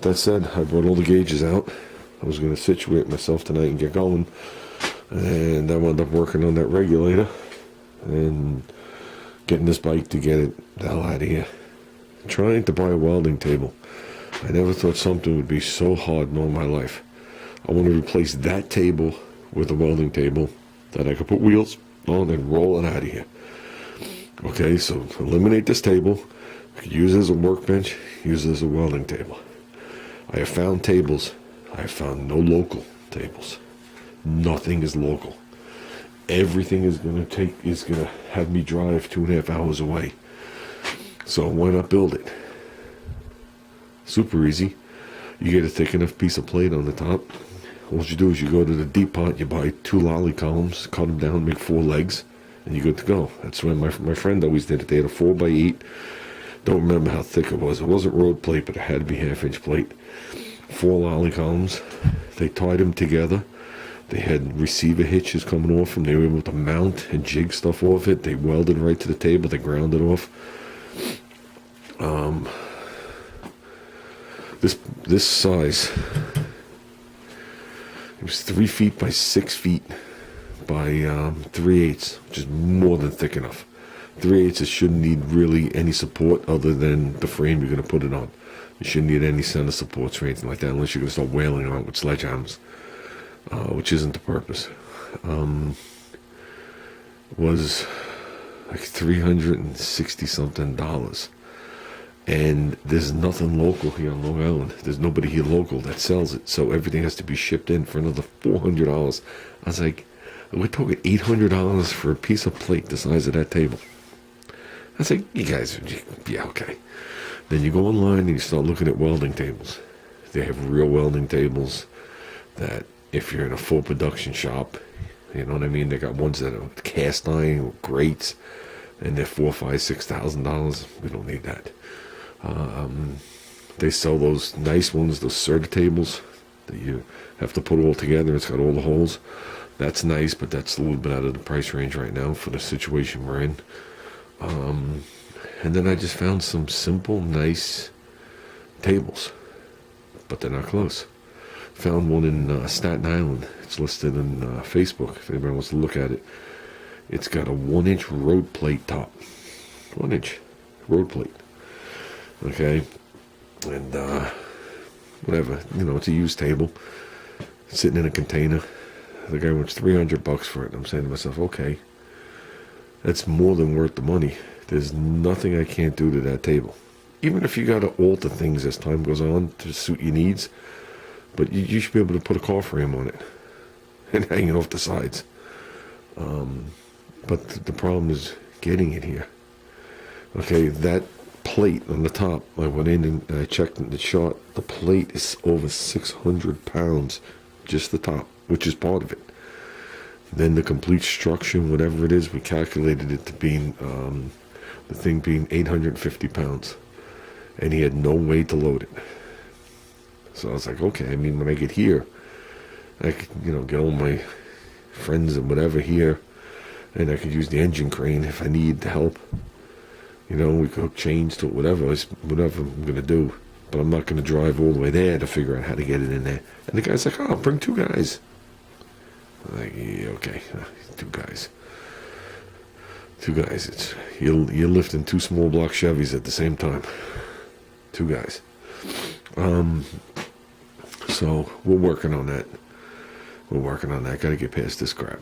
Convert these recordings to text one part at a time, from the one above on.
that said, I brought all the gauges out. I was going to situate myself tonight and get going, and I wound up working on that regulator and getting this bike to get it the hell out of here. Trying to buy a welding table. I never thought something would be so hard in all my life. I want to replace that table with a welding table that I could put wheels on and roll it out of here. Okay, so eliminate this table. I could use it as a workbench, use it as a welding table. I have found tables. I have found no local tables. Nothing is local. Everything is gonna have me drive 2.5 hours away. So why not build it? Super easy. You get a thick enough piece of plate on the top. All you do is you go to the deep pot, you buy 2 lolly columns, cut them down, make 4 legs, and you're good to go. That's what my friend always did it. They had a 4x8. Don't remember how thick it was. It wasn't road plate, but it had to be 1/2-inch plate. 4 lolly columns. They tied them together. They had receiver hitches coming off them. They were able to mount and jig stuff off it. They welded right to the table. They ground it off. This size, it was 3 feet by 6 feet by 3/8, which is more than thick enough. 3/8 it shouldn't need really any support other than the frame you're going to put it on. You shouldn't need any center supports or anything like that unless you're going to start wailing on it with sledgehammers, which isn't the purpose. Was like $360 something. And there's nothing local here on Long Island. There's nobody here local that sells it. So everything has to be shipped in for another $400. I was like, we're talking $800 for a piece of plate the size of that table. I was like, you guys, yeah, okay. Then you go online and you start looking at welding tables. They have real welding tables that if you're in a full production shop, you know what I mean? They got ones that are cast iron with grates, and they're $4,000, $5,000, $6,000. We don't need that. They sell those nice ones, those Serta tables that you have to put all together. It's got all the holes. That's nice, but that's a little bit out of the price range right now for the situation we're in. And then I just found some simple, nice tables, but they're not close. Found one in Staten Island. It's listed in Facebook if anybody wants to look at it. It's got a 1-inch road plate top. 1-inch road plate. Okay. And whatever. You know, it's a used table. It's sitting in a container. The guy wants $300 for it. I'm saying to myself, okay, that's more than worth the money. There's nothing I can't do to that table. Even if you got to alter things as time goes on to suit your needs, but you should be able to put a car frame on it and hang it off the sides. But the problem is getting it here. Okay, that plate on the top, I went in and I checked in the chart. The plate is over 600 pounds, just the top, which is part of it. Then the complete structure, whatever it is, we calculated it to being, the thing being 850 pounds. And he had no way to load it. So I was like, okay, I mean, when I get here, I could, you know, get all my friends and whatever here, and I could use the engine crane if I need help. You know, we could hook chains to it, whatever I'm going to do. But I'm not going to drive all the way there to figure out how to get it in there. And the guy's like, oh, bring 2 guys. I'm like, yeah, okay, 2 guys. 2 guys. It's you're lifting 2 small block Chevys at the same time. 2 guys. So we're working on that. Got to get past this crap.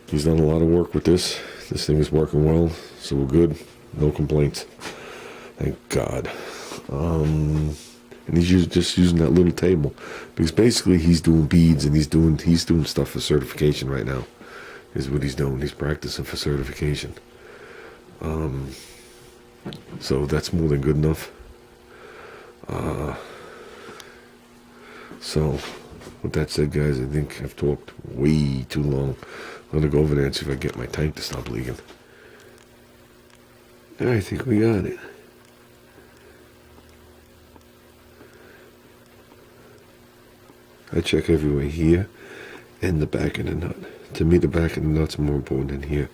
He's done a lot of work with this. This thing is working well, so we're good. No complaints. Thank God. And he's just using that little table because basically he's doing beads and he's doing stuff for certification right now. Is what he's doing. He's practicing for certification. So that's more than good enough. So with that said, guys, I think I've talked way too long. I'm gonna go over there and see if I can get my tank to stop leaking. I think we got it. I check everywhere here and the back of the nut. To me, the back of the nut's more important than here.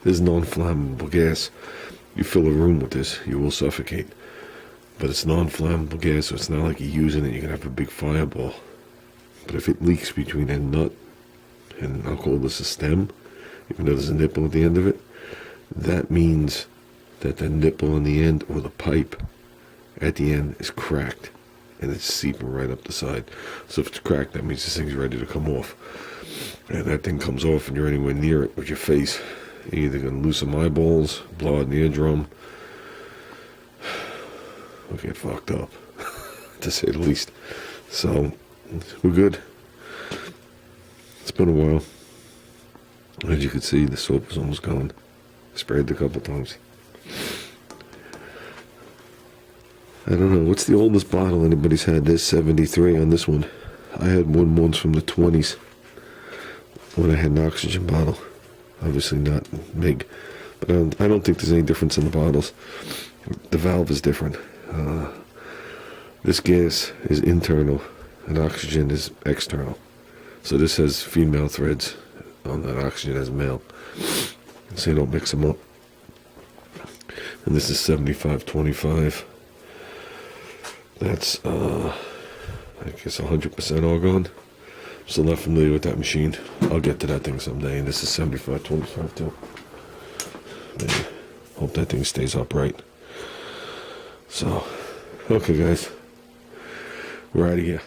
There's non-flammable gas. You fill a room with this, you will suffocate. But it's non-flammable gas, so it's not like you're using it, you can have a big fireball. But if it leaks between that nut, and I'll call this a stem, even though there's a nipple at the end of it, that means that the nipple in the end, or the pipe at the end, is cracked. And it's seeping right up the side. So if it's cracked, that means this thing's ready to come off. And that thing comes off and you're anywhere near it with your face, you're either going to lose some eyeballs, blow out an eardrum, or get fucked up, to say the least. So, we're good. It's been a while. As you can see, the soap is almost gone. Sprayed it a couple times. I don't know, what's the oldest bottle anybody's had? There's 73 on this one. I had one once from the 20s when I had an oxygen bottle. Obviously not big, but I don't think there's any difference in the bottles. The valve is different. This gas is internal and oxygen is external. So this has female threads on that, oxygen has male. So you don't mix them up. And this is 75-25. That's, I guess 100% argon. Still not familiar with that machine. I'll get to that thing someday. And this is 75-25 too. Man, hope that thing stays upright. So, okay guys. We're out of here.